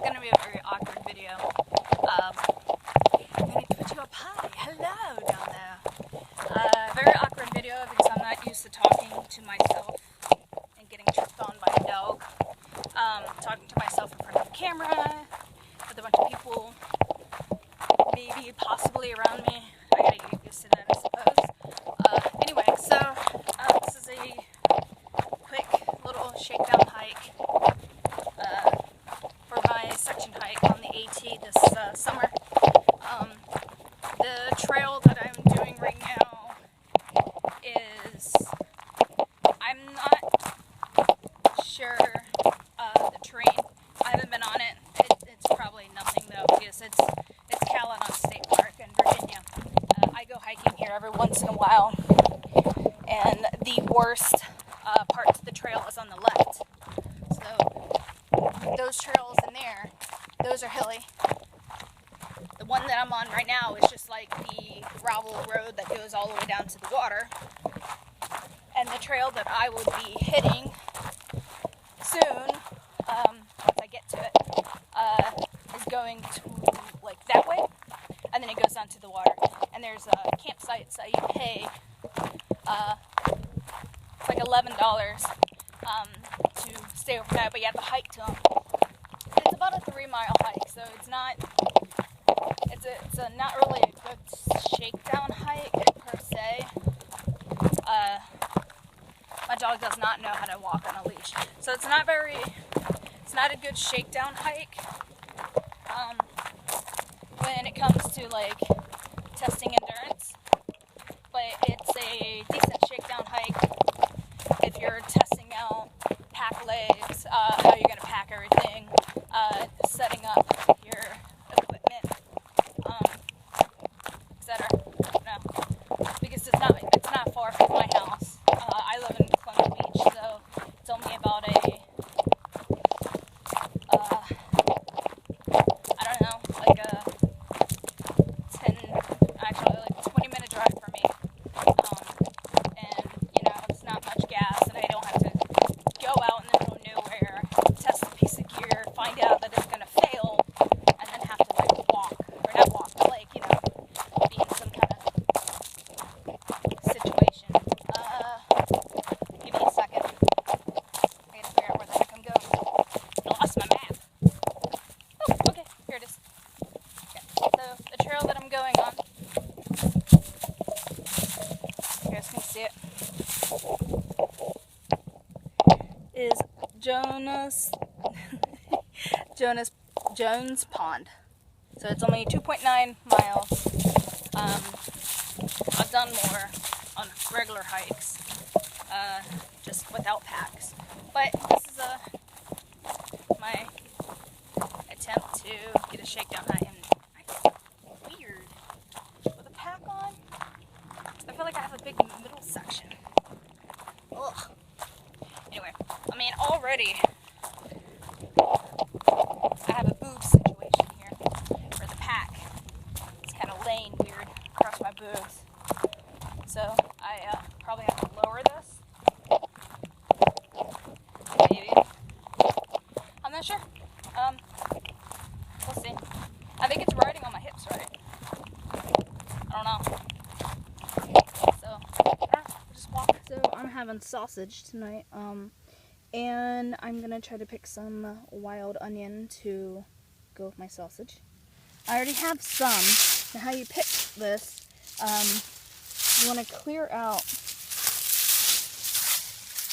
going to be a very awkward video. I'm going to put you up high. Hello down there. Very awkward video because I'm not used to talking to myself and getting tripped on by a dog. Talking to myself in front of the camera with a bunch of people, maybe possibly around me. I gotta get used to that, I suppose. Anyway, so this is a quick little shakedown hike for my section hike on the AT this summer. The trail that I'm doing right now is, I'm not sure the terrain. I haven't been on it. It's probably nothing though, because it's Caledon State Park in Virginia. I go hiking here every once in a while, and the worst parts of the trail is on the left. So those trails in there, those are hilly. The one that I'm on right now is just like the gravel road that goes all the way down to the water. And the trail that I will be hitting soon, once I get to it, is going to like that way, and then it goes down to the water. And there's campsites that you pay, it's like $11 to stay overnight, but you have to hike to them. It's about a 3-mile hike, so it's not really a good shakedown hike per se. My dog does not know how to walk on a leash, so it's not a good shakedown hike when it comes to like testing endurance, but it's a decent shakedown hike if you're testing out pack legs, how you're going to pack everything, setting up your equipment, etc. No, because it's not far from my house. I live in Clement Beach, so it's only about like a 20-minute drive for me. And, it's not much gas, and I don't have to go out in the middle of nowhere, test a piece of gear, find out that it's going to fail, and then have to, walk, or not walk, but, be in some kind of situation. Give me a second. I gotta figure out where the heck I'm going. I lost my map. Oh, okay, here it is. Okay, so the trail that I'm going on, you guys can see it, is Jones Pond. So it's only 2.9 miles. I've done more on regular hikes, just without packs. But this is my attempt to get a shakedown hike. And I feel weird with a pack on. I feel like I have a big middle section. Ugh. Anyway, already I have a boob situation here, where the pack is kind of laying weird across my boobs. So I probably have to lower this. Maybe. I'm not sure. We'll see. I think it's riding on my hips, right? I don't know. So, we'll just walk. So I'm having sausage tonight. And I'm gonna try to pick some wild onion to go with my sausage. I already have some. Now how you pick this, you want to clear out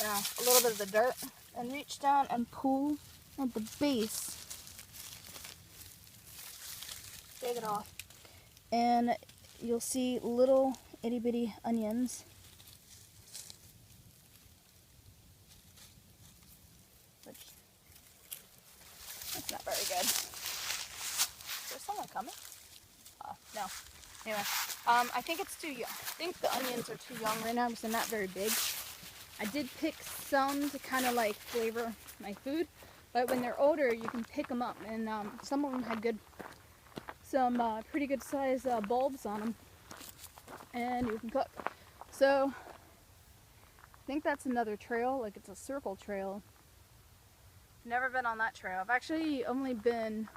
a little bit of the dirt and reach down and pull at the base. Take it off. And you'll see little itty bitty onions. That's not very good. Is there someone coming? No. Anyway, I think it's too young. I think the onions are too young right now because they're not very big. I did pick some to kind of flavor my food, but when they're older, you can pick them up, and some of them had some pretty good size bulbs on them, and you can cook. So I think that's another trail, it's a circle trail. Never been on that trail. I've actually only been,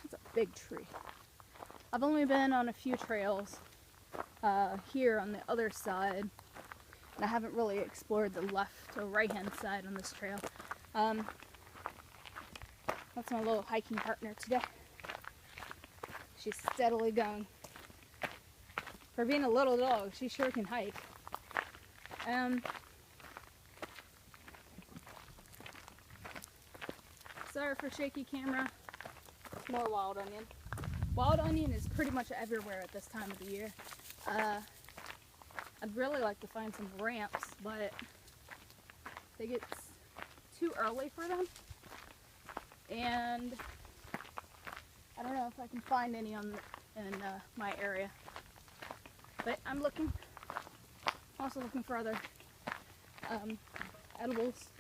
it's a big tree. I've only been on a few trails here on the other side, and I haven't really explored the left or right hand side on this trail. That's my little hiking partner today. She's steadily going. For being a little dog, she sure can hike. Sorry for shaky camera. More wild onion. Wild onion is pretty much everywhere at this time of the year. I'd really like to find some ramps, but I think it's too early for them. And I don't know if I can find any in my area. But I'm looking. Also looking for other edibles.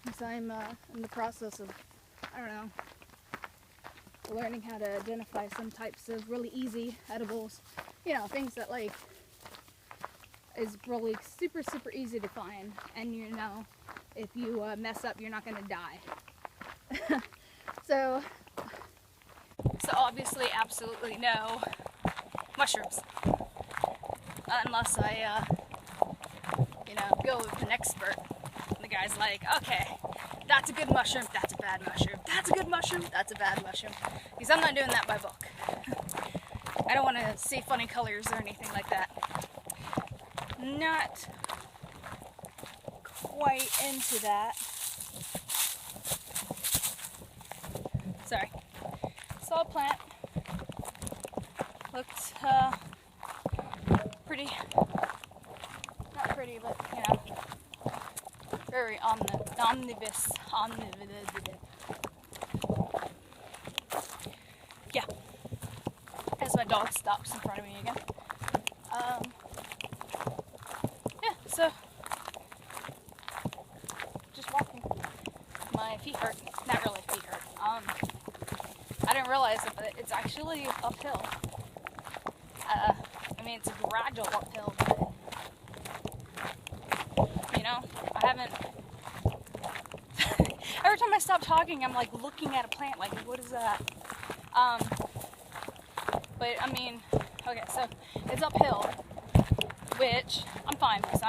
Because I'm in the process of, I don't know, learning how to identify some types of really easy edibles. You know, things that like is really super easy to find, and you know, if you mess up, you're not gonna die. So obviously, absolutely no mushrooms, unless I, you know, go with an expert. And the guy's like, okay, that's a good mushroom, that's a bad mushroom, that's a good mushroom, that's a bad mushroom. Because I'm not doing that by book. I don't want to see funny colors or anything like that. Not quite into that. Sorry. Saw a plant. Looked pretty. Not pretty, but you know, very omnibus. Yeah. As my dog stops in front of me again. Yeah, so just walking. My feet hurt. Not really feet hurt. I didn't realize it, but it's actually uphill. I mean, it's a gradual uphill, but you know, I haven't. Every time I stop talking, I'm like looking at a plant, like, what is that? But I mean, okay, so it's uphill, which I'm fine because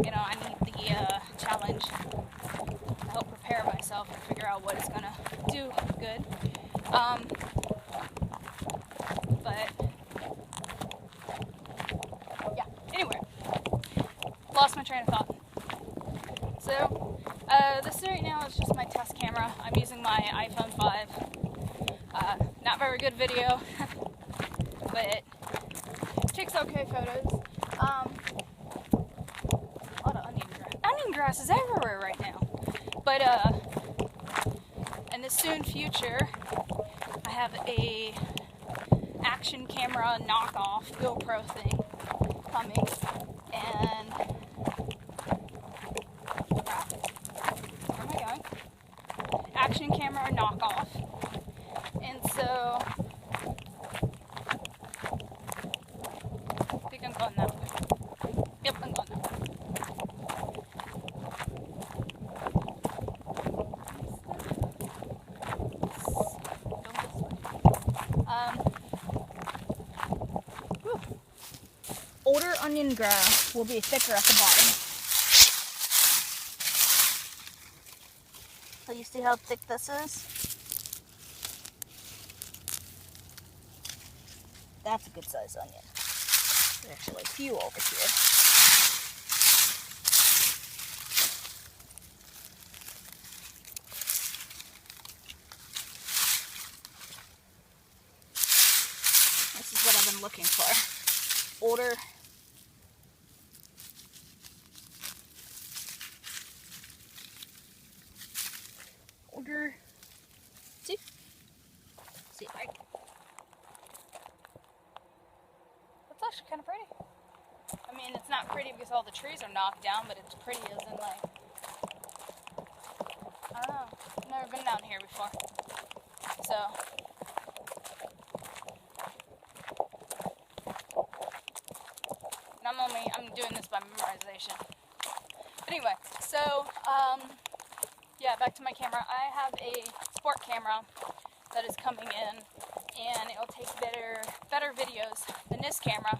you know, I need the challenge to help prepare myself and figure out what it's gonna do good. But yeah, anyway, lost my train of thought. So this right now is just my test camera. I'm using my iPhone 5. Not very good video, but it takes okay photos. A lot of onion grass. Onion grass is everywhere right now. But in the soon future, I have a action camera knockoff GoPro thing coming, and where am I going? Action camera knockoff, and so I think I'm going that way. Yep, I'm going that way. Older onion grass will be thicker at the bottom. So you see how thick this is? That's a good size onion. There's actually a few over here. This is what I've been looking for. Older. See, that's actually kind of pretty. I mean, it's not pretty because all the trees are knocked down, but it's pretty as in like, I don't know. I've never been down here before. So, and I'm doing this by memorization. But Anyway, so, yeah, back to my camera. I have a sport camera that is coming in, and it'll take better videos than this camera.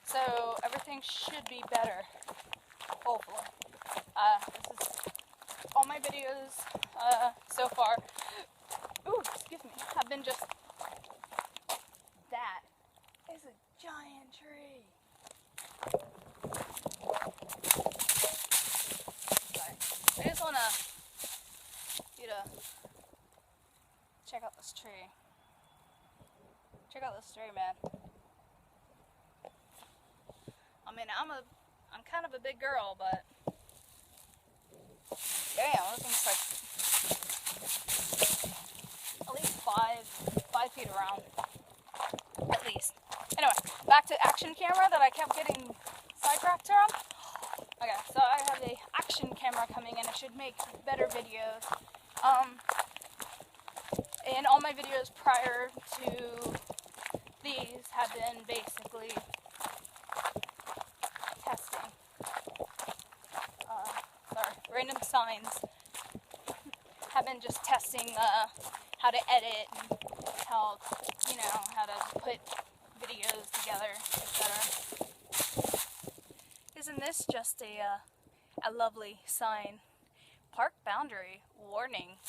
So everything should be better, hopefully. This is all my videos so far. Ooh, excuse me. Have been just that is a giant tree. Sorry. I just want you to check out this tree. Check out this tree, man. I mean, I'm kind of a big girl, but damn, this thing's like at least five feet around, at least. Anyway, back to action camera that I kept getting sidetracked from. Okay, so I have a action camera coming in. It should make better videos. And all my videos prior to these have been basically testing. Random signs. Have been just testing how to edit and how to put videos together, etc. Isn't this just a lovely sign? Park boundary warning.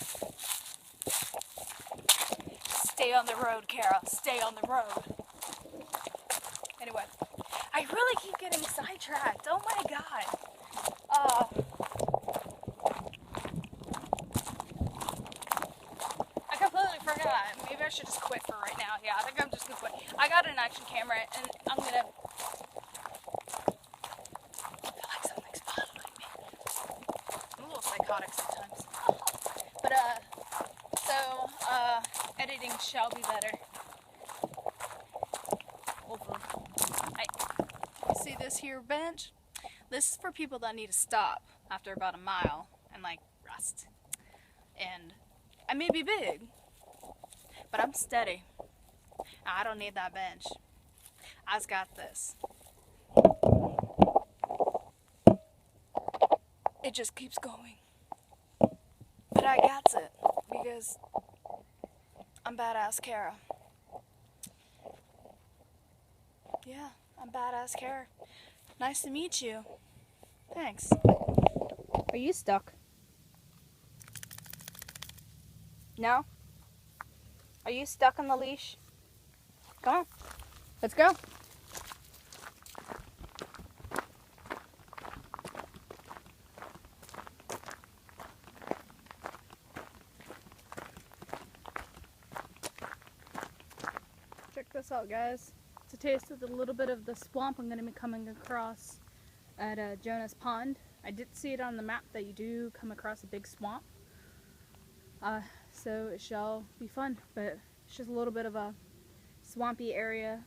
Stay on the road, Kara. Stay on the road. Anyway, I really keep getting sidetracked. Oh my god. I completely forgot. Maybe I should just quit for right now. Yeah, I think I'm just gonna quit. I got an action camera, and I'm gonna. I feel like something's following me. I'm a little psychotic sometimes. But editing shall be better. Hopefully. See this here bench? This is for people that need to stop after about a mile and like rest. And I may be big, but I'm steady. I don't need that bench. I've got this. It just keeps going. But I got it because I'm badass Kara. Yeah, I'm badass Kara. Nice to meet you. Thanks. Are you stuck? No? Are you stuck on the leash? Come on. Let's go. Check this out, guys. To taste of a little bit of the swamp I'm going to be coming across at Jonah's Pond. I did see it on the map that you do come across a big swamp. So it shall be fun, but it's just a little bit of a swampy area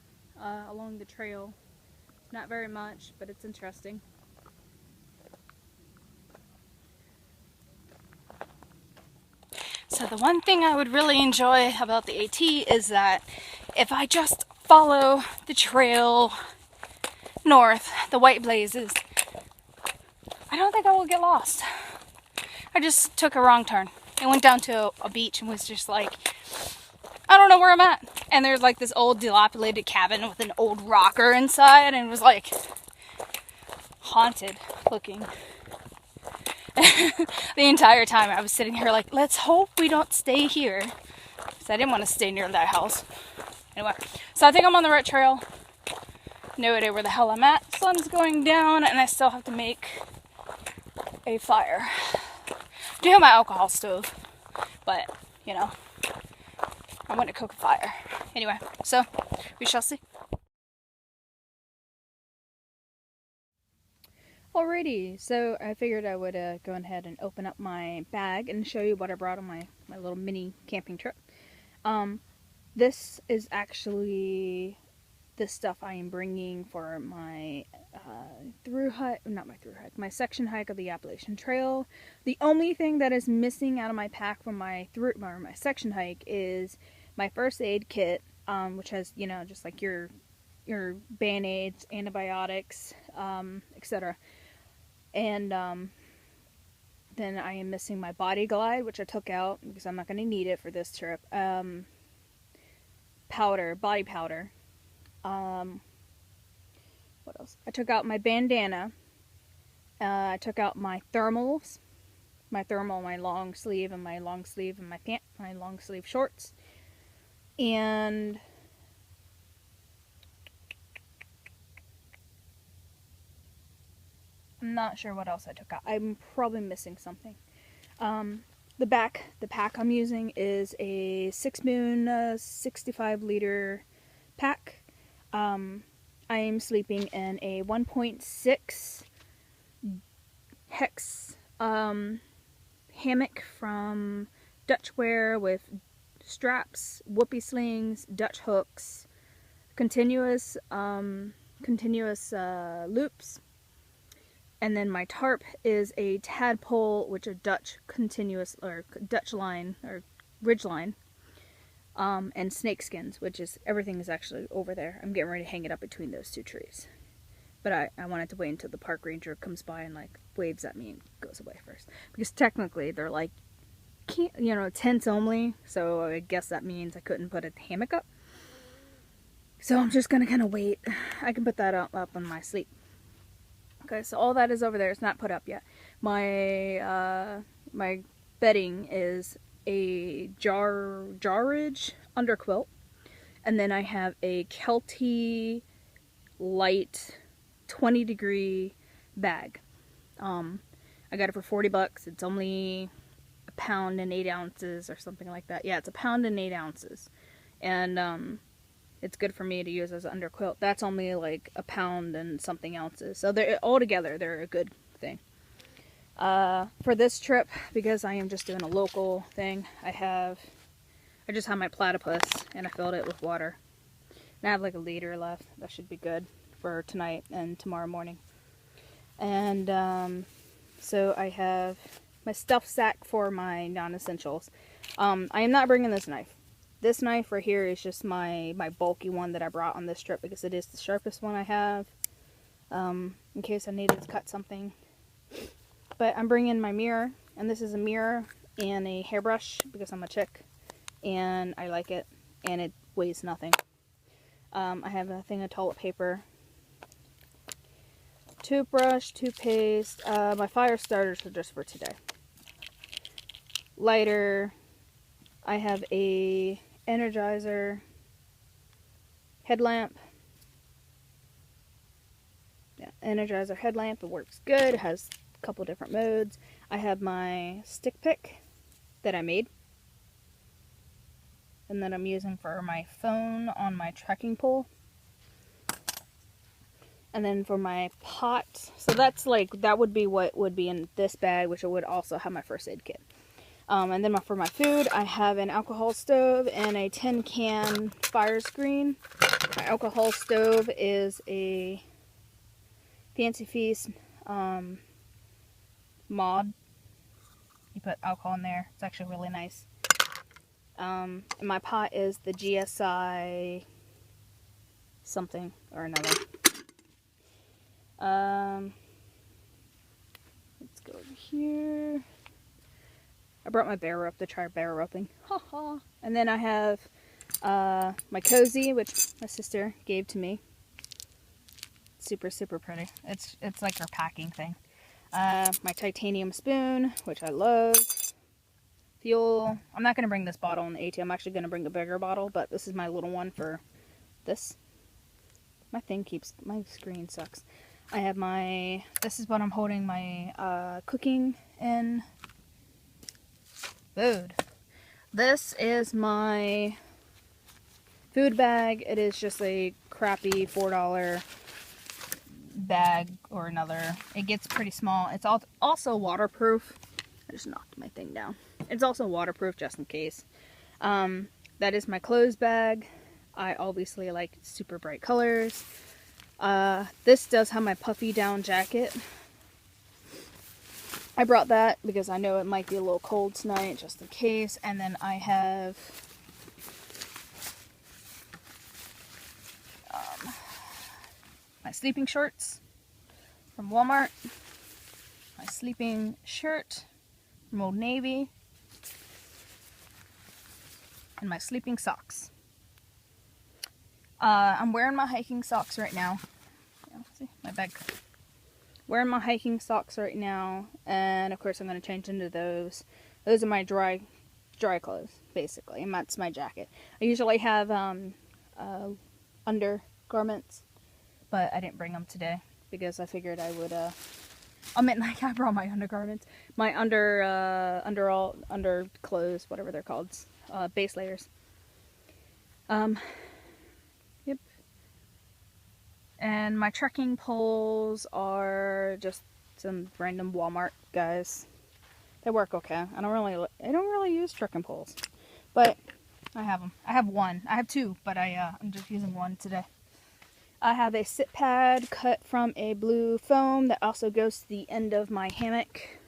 along the trail. Not very much, but it's interesting. So the one thing I would really enjoy about the AT is that if I just follow the trail north, the white blazes, I don't think I will get lost. I just took a wrong turn. I went down to a beach and was just like, I don't know where I'm at. And there's like this old dilapidated cabin with an old rocker inside, and it was like haunted looking. The entire time I was sitting here like, let's hope we don't stay here. Because I didn't want to stay near that house. Anyway, so I think I'm on the right trail. No idea where the hell I'm at. Sun's going down and I still have to make a fire. I do have my alcohol stove, but, you know, I want to cook a fire. Anyway, so we shall see. Alrighty, so I figured I would go ahead and open up my bag and show you what I brought on my little mini camping trip. This is actually the stuff I am bringing for my my section hike of the Appalachian Trail. The only thing that is missing out of my pack from my section hike is my first aid kit, which has, you know, just like your your Band-Aids, antibiotics, etc. And then I am missing my body glide, which I took out because I'm not going to need it for this trip. Powder, body powder. What else? I took out my bandana. I took out my thermals, my long sleeve, and my long sleeve and my long sleeve shorts. And I'm not sure what else I took out. I'm probably missing something. The pack I'm using is a 6 Moon 65 liter pack. I am sleeping in a 1.6 hex hammock from Dutchware with straps, whoopee slings, Dutch hooks, continuous loops. And then my tarp is a tadpole, which a Dutch continuous or Dutch line or ridge line, and snake skins, which is everything is actually over there. I'm getting ready to hang it up between those two trees, but I wanted to wait until the park ranger comes by and like waves at me and goes away first, because technically they're like, tents only. So I guess that means I couldn't put a hammock up. So I'm just gonna kind of wait. I can put that up on my sleep. Okay, so all that is over there. It's not put up yet. My my bedding is a jarridge underquilt, and then I have a Kelty light 20-degree bag. I got it for $40. It's only a pound and 8 ounces or something like that. Yeah, it's a pound and 8 ounces, and it's good for me to use as an underquilt. That's only like a pound and something ounces. So they're all together, they're a good thing. For this trip, because I am just doing a local thing, I just have my platypus and I filled it with water. And I have like a liter left. That should be good for tonight and tomorrow morning. And so I have my stuff sack for my non-essentials. I am not bringing this knife. This knife right here is just my bulky one that I brought on this trip because it is the sharpest one I have, in case I needed to cut something. But I'm bringing my mirror, and this is a mirror and a hairbrush because I'm a chick and I like it, and it weighs nothing. I have a thing of toilet paper, toothbrush, toothpaste, my fire starters are just for today. Lighter, I have a Energizer headlamp. Yeah, Energizer headlamp. It works good. It has a couple different modes. I have my stick pick that I made, and that I'm using for my phone on my trekking pole. And then for my pot, so that's like, that would be what would be in this bag, which I would also have my first aid kit. And then for my food, I have an alcohol stove and a tin can fire screen. My alcohol stove is a Fancy Feast mod. You put alcohol in there. It's actually really nice. And my pot is the GSI something or another. Let's go over here. I brought my bear rope to try bear roping. Haha. And then I have my cozy, which my sister gave to me. Super, super pretty. It's like her packing thing. My titanium spoon, which I love. Fuel. I'm not going to bring this bottle in the AT. I'm actually going to bring a bigger bottle, but this is my little one for this. My screen sucks. I have this is what I'm holding my cooking in. Food. This is my food bag. It is just a crappy $4 bag or another. It gets pretty small. It's also waterproof. I just knocked my thing down. It's also waterproof just in case. That is my clothes bag. I obviously like super bright colors. This does have my puffy down jacket. I brought that because I know it might be a little cold tonight, just in case. And then I have sleeping shorts from Walmart, my sleeping shirt from Old Navy, and my sleeping socks. I'm wearing my hiking socks right now. See my bag. Wearing my hiking socks right now, and of course I'm going to change into those. Those are my dry clothes, basically, and that's my jacket. I usually have undergarments, but I didn't bring them today because I figured I would. I meant like I brought my undergarments, my underclothes, whatever they're called, base layers. Yep. And my trekking poles are just some random Walmart guys. They work okay. I don't really use trekking poles, but I have them. I have one. I have two, but I'm just using one today. I have a sit pad cut from a blue foam that also goes to the end of my hammock,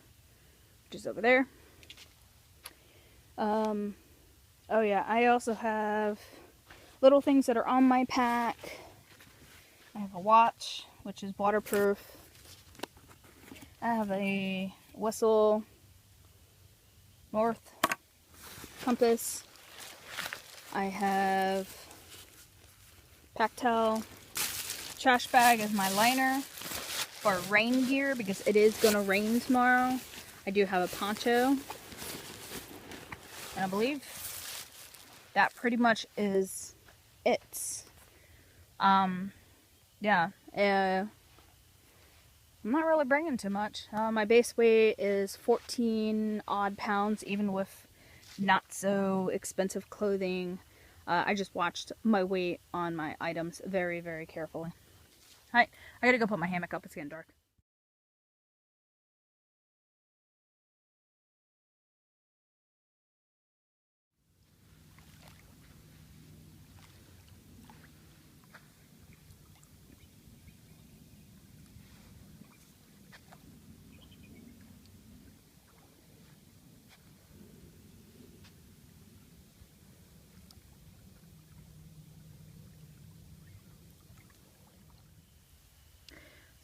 which is over there. Oh yeah, I also have little things that are on my pack. I have a watch, which is waterproof. I have a whistle, north compass. I have pack towel. Trash bag is my liner for rain gear because it is going to rain tomorrow. I do have a poncho. And I believe that pretty much is it. Yeah. I'm not really bringing too much. My base weight is 14 odd pounds, even with not so expensive clothing. I just watched my weight on my items very, very carefully. Alright, I gotta go put my hammock up. It's getting dark.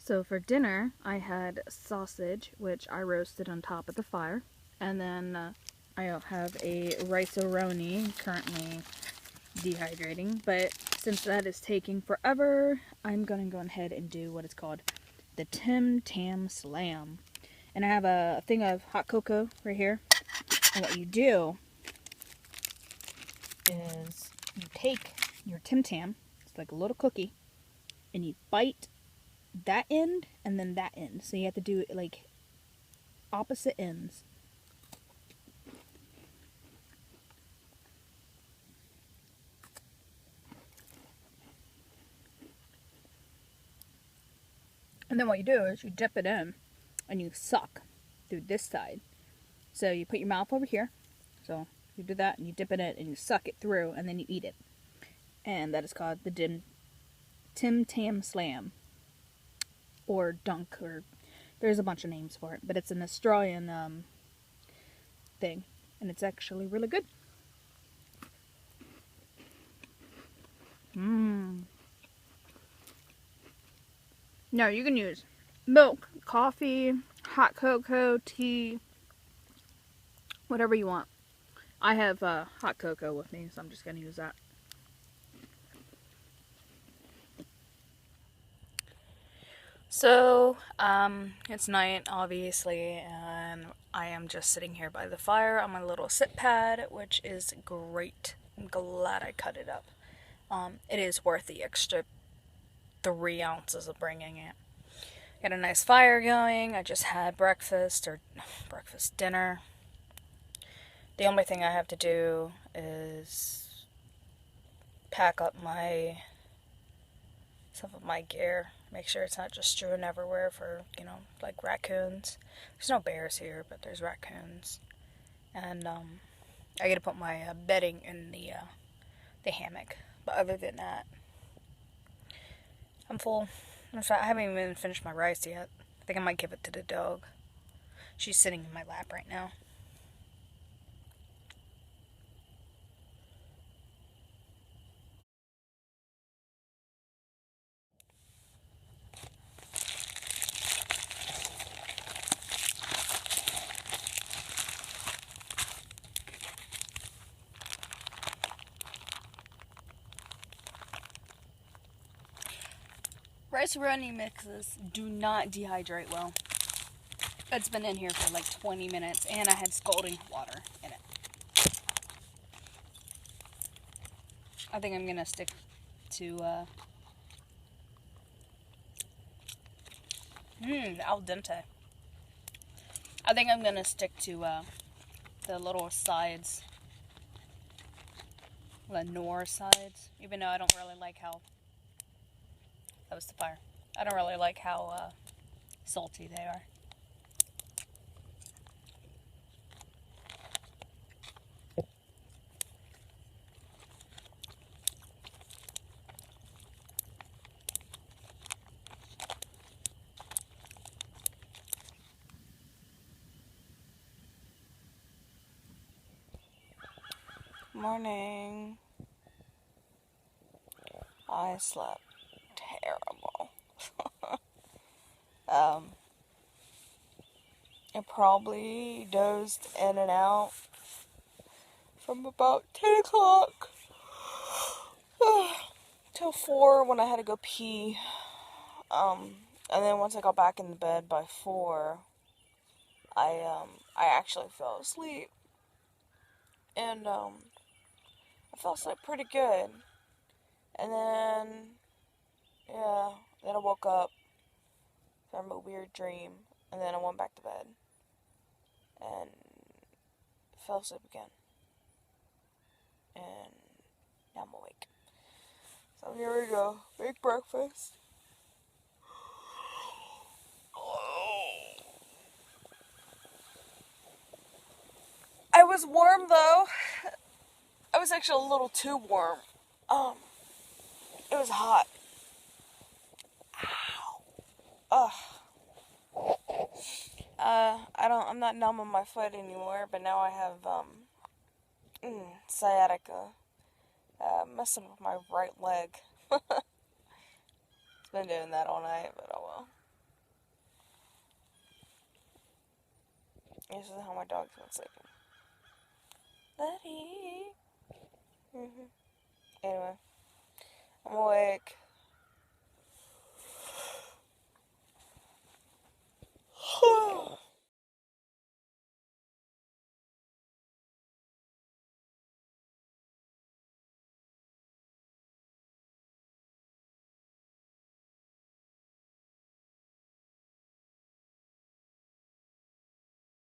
So for dinner, I had sausage, which I roasted on top of the fire. And then I have a rice-a-roni, currently dehydrating. But since that is taking forever, I'm going to go ahead and do what is called the Temp Slam. And I have a thing of hot cocoa right here. And what you do is you take your Tim Tam, it's like a little cookie, and you bite that end and then that end. So you have to do it like opposite ends. And then what you do is you dip it in and you suck through this side. So you put your mouth over here. So you do that and you dip it in and you suck it through and then you eat it. And that is called the Tim Tam Slam. Or dunk, or there's a bunch of names for it, but it's an Australian thing, and it's actually really good. Now you can use milk, coffee, hot cocoa, tea, whatever you want. I have hot cocoa with me, so I'm just gonna use that. So, it's night, obviously, and I am just sitting here by the fire on my little sit pad, which is great. I'm glad I cut it up. It is worth the extra 3 ounces of bringing it. Got a nice fire going. I just had dinner. The only thing I have to do is pack up some of my gear. Make sure it's not just strewn everywhere for, like raccoons. There's no bears here, but there's raccoons. And I gotta put my bedding in the hammock. But other than that, I'm full. In fact, I haven't even finished my rice yet. I think I might give it to the dog. She's sitting in my lap right now. Rice runny mixes do not dehydrate well. It's been in here for like 20 minutes and I had scalding water in it. I think I'm gonna stick to al dente. I think I'm gonna stick to the little sides, the Nor sides, even though I don't really like how, that was the fire, I don't really like how salty they are. Morning. I slept terrible. I probably dozed in and out from about 10 o'clock till 4 when I had to go pee. And then once I got back in the bed by 4, I actually fell asleep. And I fell asleep pretty good. And then, yeah, then I woke up from a weird dream. And then I went back to bed. And fell asleep again. And now I'm awake. So here we go. Make breakfast. I was warm though. I was actually a little too warm. It was hot. Ow. Ugh. I'm not numb on my foot anymore, but now I have, sciatica. Messing with my right leg. It's been doing that all night, but oh well. This is how my dog's been sleeping. Buddy. Anyway, I'm awake.